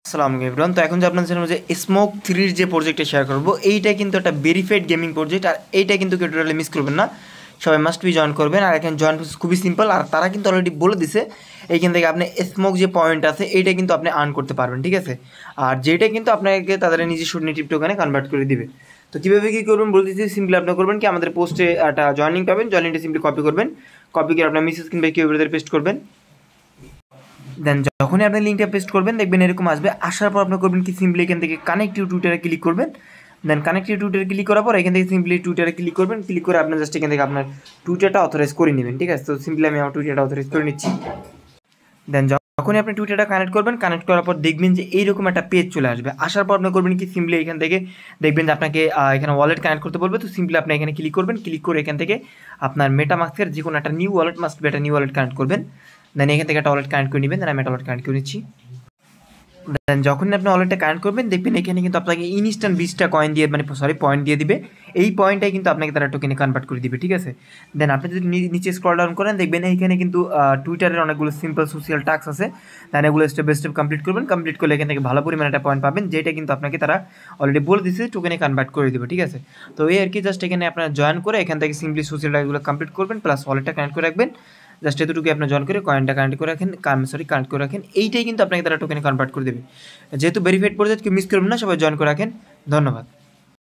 আসসালামু আলাইকুম এভরিওয়ান। তো এখন যে আপনাদের সামনে যে স্মোক 3 যে প্রজেক্টটা শেয়ার করবো, এইটা কিন্তু একটা ভেরিফাইড গেমিং প্রজেক্ট। আর এইটা কিন্তু কেউ টোটালি মিস করবেন না, সবাই মাস্ট বি জয়েন করবেন। আর এখানে জয়েন প্রসেস খুবই সিম্পল, আর তারা কিন্তু অলরেডি বলে দিছে এইখান থেকে আপনি স্মোক যে পয়েন্ট আছে এইটা কিন্তু আপনি আর্ন করতে পারবেন, ঠিক আছে। আর যেটা কিন্তু আপনাকে তাদের নিজস্ব নেটিভ টোকেনে কনভার্ট করে দিবে। তো কীভাবে কী করবেন বলে দিচ্ছি। সিম্পলি আপনি করবেন কি, আমাদের পোস্টে একটা জয়েনিং পাবেন, জয়েনিংটা সিম্পলি কপি করবেন, কপি করে আপনার মেসেজ কিংবা কেউ পেস্ট করবেন। দেন যখনই আপনি লিঙ্কটা পেস্ট করবেন দেখবেন এরকম আসবে। আসার পর আপনি করবেন কি, সিম্পলি এখান থেকে কানেক্ট টু টুইটারে ক্লিক করবেন। দেন কানেক্ট টু টুইটারে ক্লিক করার পর এখান থেকে সিম্পলি টুইটারে ক্লিক করবেন। ক্লিক করে আপনার জাস্ট এখান থেকে আপনার টুইটারটা অথরাইজ করে নেবেন, ঠিক আছে। তো সিম্পলি আমি আমার টুইটারটা অথরাইজ করে নিচ্ছি। দেন যখনই আপনি টুইটারটা কানেক্ট করবেন, কানেক্ট করার পর দেখবেন যে এইরকম একটা পেজ চলে আসবে। আসার পর আপনি করবেন কি, সিম্পলি এখান থেকে দেখবেন যে আপনাকে এখানে ওয়ালেট কানেক্ট করতে বলবে। তো সিম্পলি আপনি এখানে ক্লিক করবেন। ক্লিক করে এখান থেকে আপনার মেটামাস্কের যে কোনো একটা নিউ ওয়ালেট মাস্ট বি একটা নিউ ওয়ালেট কানেক্ট করবেন। দেন এখান থেকে একটা ওয়ালেট কানেক্ট করে নেবেন। দেন আমি একটা ওয়ালেট কানেক্ট করে নিচ্ছি। দেন যখনই আপনি ওয়ালেটটা কানেক্ট করবেন দেখবেন এখানে কিন্তু আপনাকে ইনস্ট্যান্ট 20টা কয়েন দিয়ে পয়েন্ট দিয়ে দিবে। এই পয়েন্টটাই কিন্তু আপনাকে তারা টোকেনে কনভার্ট করে দিবে, ঠিক আছে। দেন আপনি যদি নিচে স্ক্রল ডাউন করেন দেখবেন এইখানে কিন্তু টুইটারের অনেকগুলো সিম্পল সোশ্যাল টাস্ক আছে। দেন এগুলো স্টেপ বাই স্টেপ কমপ্লিট করবেন। কমপ্লিট করলে এখান থেকে ভালো পরিমাণে একটা পয়েন্ট পাবেন, যেটা কিন্তু আপনাকে তারা অলরেডি বলে দিচ্ছে টোকেনে কনভার্ট করে দেবে, ঠিক আছে। তো এই আর কি, জাস্ট এখানে আপনারা জয়েন করে এখান থেকে সিম্পলি সোশ্যাল টাস্কগুলো কমপ্লিট করবেন, প্লাস ওয়ালেটটা কানেক্ট করে রাখবেন। জাস্ট এতটুকু আপনার জয়েন করে কয়েনটা কানেক্ট করে রাখেন, কানেক্ট করে রাখেন। এইটাই কিন্তু আপনাকে তারা টোকেনে কনভার্ট করে দেবে। যেহেতু ভেরিফাইড প্রজেক্ট কেউ মিস করবেন না, সবাই জয়েন করে রাখেন। ধন্যবাদ।